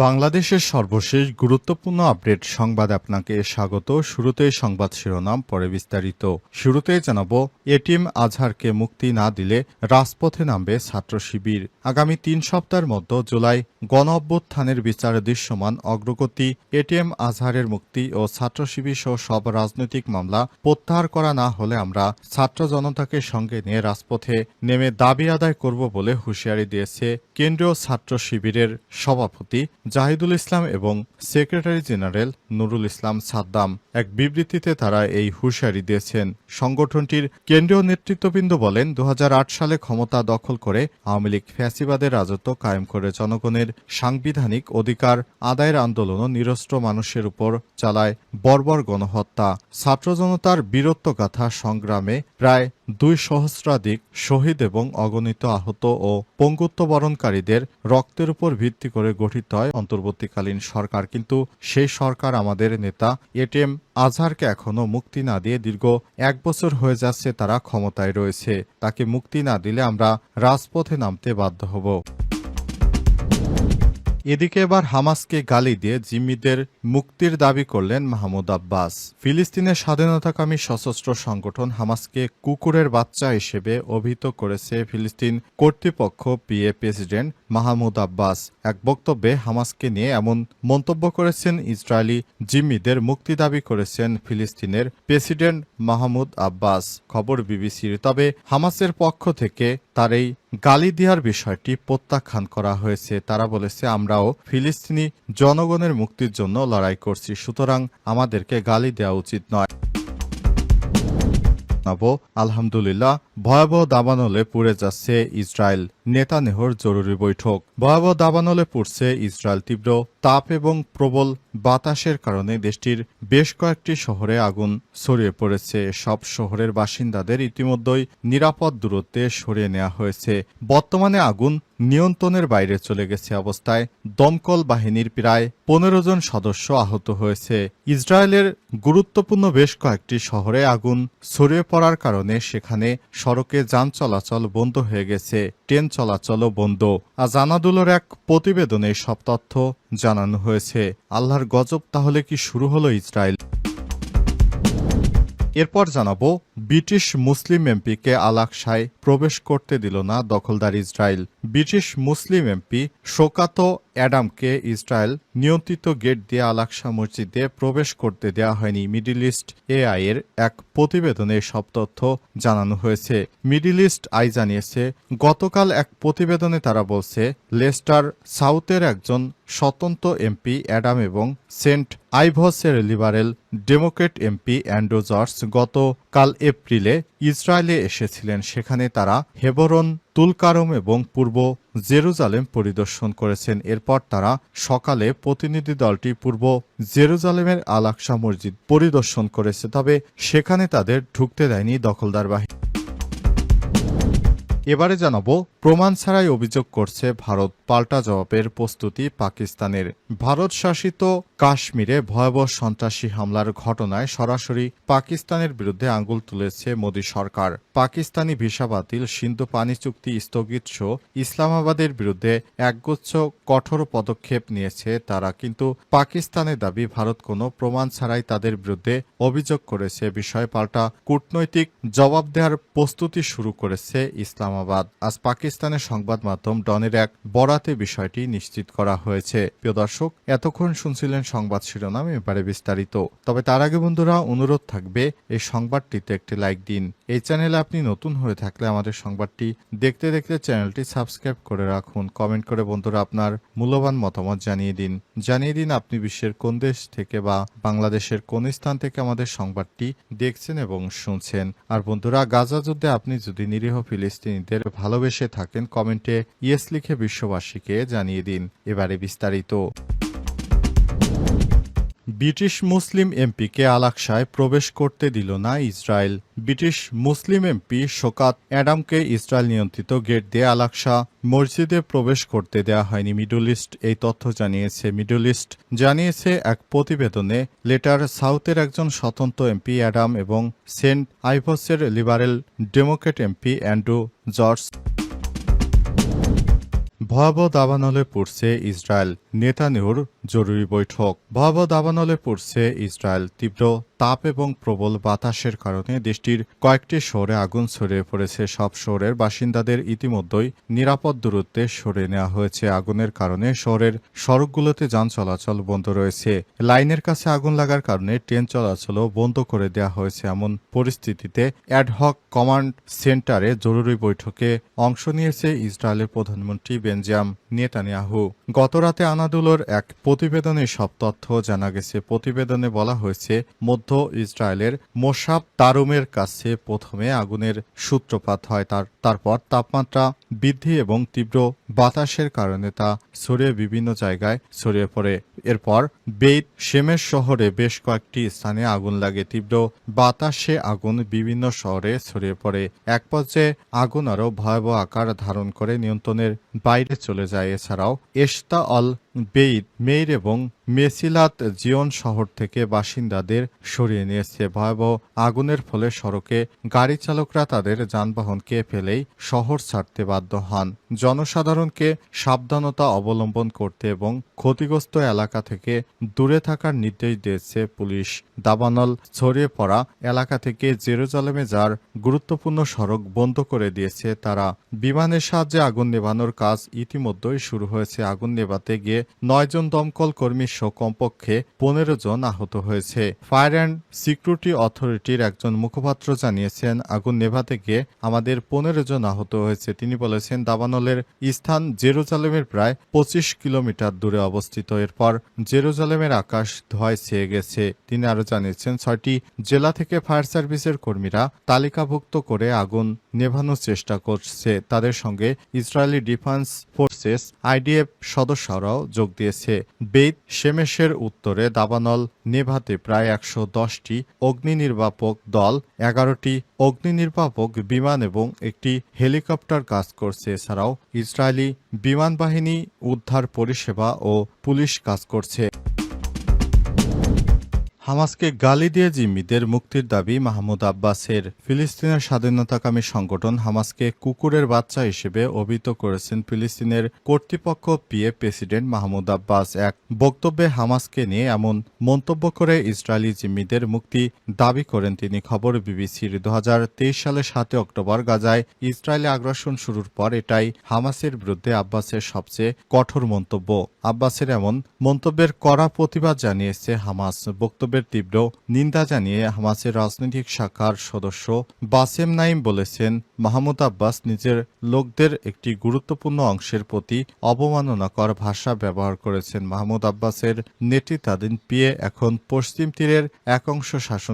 বাংলাদেশের সর্বশেষ গুরুত্বপূর্ণ আপডেট সংবাদ আপনাকে স্বাগত। শুরুতেই সংবাদ শিরোনাম, পরে বিস্তারিত। শুরুতেই জানাবো, এটিএম আজহারকে মুক্তি না দিলে রাজপথে নামবে ছাত্র শিবির। আগামী ৩ সপ্তাহের মধ্যে জুলাই গণ অভ্যুত্থানের বিচার দৃশ্যমান অগ্রগতি, এটিএম আজহারের মুক্তি ও ছাত্র শিবির সহ সব রাজনৈতিক মামলা প্রত্যাহার করা না হলে আমরা ছাত্র জনতাকে সঙ্গে নিয়ে রাজপথে নেমে দাবি আদায় করব বলে হুঁশিয়ারি দিয়েছে কেন্দ্রীয় ছাত্র শিবিরের সভাপতি জাহিদুল ইসলাম এবং সেক্রেটারি জেনারেল নুরুল ইসলাম সাদ্দাম। এক বিবৃতিতে তারা এই হুঁশিয়ারি দিয়েছেন। সংগঠনটির কেন্দ্রীয় নেতৃত্ববৃন্দ বলেন, ২০০৮ সালে ক্ষমতা দখল করে আওয়ামী লীগ ফ্যাসিবাদের রাজত্ব কায়েম করে জনগণের সাংবিধানিক অধিকার আদায়ের আন্দোলন ও নিরস্ত্র মানুষের উপর চালায় বর্বর গণহত্যা। ছাত্র জনতার বীরত্বগাথা সংগ্রামে প্রায় ২ সহস্রাধিক শহীদ এবং অগণিত আহত ও পঙ্গুত্ববরণকারীদের রক্তের উপর ভিত্তি করে গঠিত হয় অন্তর্বর্তীকালীন সরকার। কিন্তু সেই সরকার আমাদের নেতা এটিএম আজহারকে এখনো মুক্তি না দিয়ে দীর্ঘ ১ বছর হয়ে যাচ্ছে তারা ক্ষমতায় রয়েছে। তাকে মুক্তি না দিলে আমরা রাজপথে নামতে বাধ্য হব। এদিকে এবার হামাসকে গালি দিয়ে জিম্মিদের মুক্তির দাবি করলেন মাহমুদ আব্বাস। ফিলিস্তিনের স্বাধীনতাকামী সশস্ত্র সংগঠন হামাসকে কুকুরের বাচ্চা হিসেবে অভিহিত করেছে ফিলিস্তিন কর্তৃপক্ষ। প্রেসিডেন্ট মাহমুদ আব্বাস এক বক্তব্যে হামাসকে নিয়ে এমন মন্তব্য করেছেন। ইসরায়েলি জিম্মিদের মুক্তি দাবি করেছেন ফিলিস্তিনের প্রেসিডেন্ট মাহমুদ আব্বাস, খবর বিবিসির। তবে হামাসের পক্ষ থেকে তার এই গালি দেওয়ার বিষয়টি প্রত্যাখ্যান করা হয়েছে। তারা বলেছে, আমরাও ফিলিস্তিনি জনগণের মুক্তির জন্য লড়াই করছি, সুতরাং আমাদেরকে গালি দেওয়া উচিত নয়। আলহামদুলিল্লাহ, ভয়াবহ দাবানলে পুড়ে যাচ্ছে ইসরায়েল। নেতানিয়াহুর জরুরি বৈঠক। ভয়াবহ দাবানলে পুড়ছে ইসরায়েল। তীব্র তাপ এবং প্রবল বাতাসের কারণে দেশটির বেশ কয়েকটি শহরে আগুন ছড়িয়ে পড়েছে। সব শহরের বাসিন্দাদের ইতিমধ্যেই নিরাপদ দূরত্বে সরিয়ে নেওয়া হয়েছে। বর্তমানে আগুন নিয়ন্ত্রণের বাইরে চলে গেছে অবস্থায় দমকল বাহিনীর প্রায় ১৫ জন সদস্য আহত হয়েছে। ইসরায়েলের গুরুত্বপূর্ণ বেশ কয়েকটি শহরে আগুন ছড়িয়ে পড়ার কারণে সেখানে সড়কে যান চলাচল বন্ধ হয়ে গেছে, ট্রেন চলাচলও বন্ধ। আজ আনাদুলের এক প্রতিবেদনে সব তথ্য জানানো হয়েছে। আল্লাহর গজব, তাহলে কি শুরু হলো ইসরায়েল? এরপর জানাবো, ব্রিটিশ মুসলিম এমপিকে আল-আকসায় প্রবেশ করতে দিল না দখলদার ইসরায়েল। ব্রিটিশ মুসলিম এমপি শওকাত অ্যাডামকে ইসরায়েল নিয়ন্ত্রিত গেট দিয়ে আল-আকসা মসজিদে প্রবেশ করতে দেওয়া হয়নি। মিডল ইস্ট এআই এর এক প্রতিবেদনে সব তথ্য জানানো হয়েছে। মিডল ইস্ট আই জানিয়েছে, গতকাল এক প্রতিবেদনে তারা বলছে, লেস্টার সাউথের একজন স্বতন্ত্র এমপি অ্যাডাম এবং সেন্ট আইভসের Liberal Democrat MP Andrew George গতকাল এপ্রিলে ইসরায়েলে এসেছিলেন। সেখানে তারা হেবরন, তুলকারম এবং পূর্ব জেরুজালেম পরিদর্শন করেছেন। এরপর তারা সকালে প্রতিনিধি দলটি পূর্ব জেরুজালেমের আল-আকসা মসজিদ পরিদর্শন করেছে, তবে সেখানে তাদের ঢুকতে দেয়নি দখলদার বাহিনী। এবারে জানাবো, প্রমাণ ছাড়াই অভিযোগ করছে ভারত, পাল্টা জবাবের প্রস্তুতি পাকিস্তানের। ভারত শাসিত কাশ্মীরে ভয়াবহ সন্ত্রাসী হামলার ঘটনায় সরাসরি পাকিস্তানের বিরুদ্ধে আঙুল তুলেছে মোদী সরকার। পাকিস্তানি ভিসা বাতিল, সিন্ধু পানি চুক্তি স্থগিত সহ ইসলামাবাদের বিরুদ্ধে একগুচ্ছ কঠোর পদক্ষেপ নিয়েছে তারা। কিন্তু পাকিস্তানের দাবি, ভারত কোনো প্রমাণ ছাড়াই তাদের বিরুদ্ধে অভিযোগ করেছে। বিষয়ে পাল্টা কূটনৈতিক জবাব দেওয়ার প্রস্তুতি শুরু করেছে ইসলামাবাদ। আজ পাকিস্তানের সংবাদ মাধ্যম ডনের এক বরাতে বিষয়টি নিশ্চিত করা হয়েছে। প্রিয় দর্শক, এতক্ষণ শুনছিলেন সংবাদ শিরোনাম, এবারে বিস্তারিত। তবে তার আগে বন্ধুরা, অনুরোধ থাকবে এই সংবাদটিতে একটি লাইক দিন। এই চ্যানেলে আপনি নতুন হয়ে থাকলে আমাদের সংবাদটি দেখতে দেখতে চ্যানেলটি সাবস্ক্রাইব করে রাখুন। কমেন্ট করে বন্ধুরা আপনার মূল্যবান মতামত জানিয়ে দিন আপনি বিশ্বের কোন দেশ থেকে বা বাংলাদেশের কোন স্থান থেকে আমাদের সংবাদটি দেখছেন এবং শুনছেন। আর বন্ধুরা, গাজা যুদ্ধে আপনি যদি নিরীহ ফিলিস্তিনিদের ভালোবেসে থাকেন, কমেন্টে ইয়েস লিখে বিশ্ববাসীকে জানিয়ে দিন। এবারে বিস্তারিত। ব্রিটিশ মুসলিম এমপিকে আল-আকসায় প্রবেশ করতে দিল না ইসরায়েল। ব্রিটিশ মুসলিম এমপি শওকাত অ্যাডামকে ইসরায়েল নিয়ন্ত্রিত গেট দিয়ে আল-আকসা মসজিদে প্রবেশ করতে দেওয়া হয়নি। মিডল ইস্ট এই তথ্য জানিয়েছে। মিডল ইস্ট জানিয়েছে এক প্রতিবেদনে, লেটার সাউথের একজন স্বতন্ত্র এমপি অ্যাডাম এবং সেন্ট আইভসের Liberal Democrat MP Andrew George ভয়াবহ দাবানলে পড়ছে ইসরায়েল, নেতানিয়াহুর জরুরি বৈঠক। ভয়াবহ দাবানলে পড়ছে ইসরায়েল। তীব্র তাপ এবং প্রবল বাতাসের কারণে দেশটির কয়েকটি শহরে আগুন ছড়িয়ে পড়েছে। সব শহরের বাসিন্দাদের ইতিমধ্যেই নিরাপদ দূরত্বে সরিয়ে নেওয়া হয়েছে। আগুনের কারণে শহরের সড়কগুলোতে যান চলাচল বন্ধ রয়েছে। লাইনের কাছে আগুন লাগার কারণে ট্রেন চলাচলও বন্ধ করে দেওয়া হয়েছে। এমন পরিস্থিতিতে অ্যাডহক কমান্ড সেন্টারে জরুরি বৈঠকে অংশ নিয়েছে ইসরায়েলের প্রধানমন্ত্রী বেঞ্জামিন নেতানিয়াহু। গতরাতে আনাদোলুর এক প্রতিবেদনে সব তথ্য জানা গেছে। প্রতিবেদনে বলা হয়েছে, মধ্য ইসরায়েলের মোসাব তারুমের কাছে প্রথমে আগুনের সূত্রপাত হয়। তারপর তাপমাত্রা বৃদ্ধি এবং তীব্র বাতাসের কারণে তা ছড়িয়ে বিভিন্ন জায়গায় ছড়িয়ে পড়ে। এরপর বেইত শেমেশ শহরে বেশ কয়েকটি স্থানে আগুন লাগে। তীব্র বাতাসে আগুন বিভিন্ন শহরে ছড়িয়ে পড়ে। এক পর্যায়ে আগুন আরও ভয়াবহ আকার ধারণ করে নিয়ন্ত্রণের বাইরে চলে যায়। এছাড়াও এশতা অল বেইত মেইর এবং মেসিলাত জিয়ন শহর থেকে বাসিন্দাদের সরিয়ে নিয়েছে। ভয়াবহ আগুনের ফলে সড়কে গাড়ি চালকরা তাদের যানবাহনকে ফেলেই শহর ছাড়তে বাধ্য হন। জনসাধারণকে সাবধানতা অবলম্বন করতে এবং ক্ষতিগ্রস্ত এলাকা থেকে দূরে থাকার নির্দেশ দিয়েছে পুলিশ। দাবানল ছড়িয়ে পড়া এলাকা থেকে জেরুজালেমে যার গুরুত্বপূর্ণ সড়ক বন্ধ করে দিয়েছে তারা। বিমানের সাহায্যে আগুন নেভানোর কাজ ইতিমধ্যেই শুরু হয়েছে। আগুন নেভাতে গিয়ে 9 জন দমকল কর্মী সহ কমপক্ষে 15 জন আহত হয়েছে। ফায়ার অ্যান্ড সিকিউরিটি অথরিটির একজন মুখপাত্র জানিয়েছেন, আগুন নেভাতে গিয়ে আমাদের 15 জন আহত হয়েছে। তিনি বলেছেন, দাবানলের স্থান জেরুজালেমের প্রায় 25 কিলোমিটার দূরে অবস্থিত। এরপর জেরুজালেমের আকাশ ধোঁয়ায় ছেয়ে গেছে। তিনি আরও জানিয়েছেন, 6টি জেলা থেকে ফায়ার সার্ভিসের কর্মীরা তালিকাভুক্ত করে আগুন নেভানোর চেষ্টা করছে। তাদের সঙ্গে ইসরায়েলি ডিফেন্স ফোর্সেস আইডিএফ সদস্যরাও যোগ দিয়েছে। বেইত শেমেশের উত্তরে দাবানল নেভাতে প্রায় 110টি অগ্নি নির্বাপক দল, 11টি অগ্নি নির্বাপক বিমান এবং একটি হেলিকপ্টার কাজ করছে। এছাড়াও ইসরায়েলি বিমান বাহিনী, উদ্ধার পরিষেবা ও পুলিশ কাজ করছে। হামাসকে গালি দিয়ে জিম্মিদের মুক্তির দাবি মাহমুদ আব্বাসের। ফিলিস্তিনের স্বাধীনতাকামী সংগঠন হামাসকে কুকুরের বাচ্চা হিসেবে অভিহিত করেছেন ফিলিস্তিনের কর্তৃপক্ষ। প্রেসিডেন্ট মাহমুদ আব্বাস এক বক্তব্যে হামাসকে নিয়ে এমন মন্তব্য করে ইসরায়েলি জিম্মিদের মুক্তি দাবি করেন তিনি। খবর বিবিসির। 2023 সালের 7 অক্টোবর গাজায় ইসরায়েলি আগ্রাসন শুরুর পর এটাই হামাসের বিরুদ্ধে আব্বাসের সবচেয়ে কঠোর মন্তব্য। আব্বাসের এমন মন্তব্যের কড়া প্রতিবাদ জানিয়েছে হামাস। বক্তব্যের তীব্র নিন্দা জানিয়ে হামাসের রাজনৈতিক শাখার সদস্য বাসেম নাইম বলেছেন, মাহমুদ আব্বাস নিজের লোকদের একটি গুরুত্বপূর্ণ অংশের প্রতি অবমাননাকর ভাষা ব্যবহার করেছেন। মাহমুদ আব্বাসের নেতৃত্বাধীন এখন পশ্চিম তীরের এক অংশ শাসন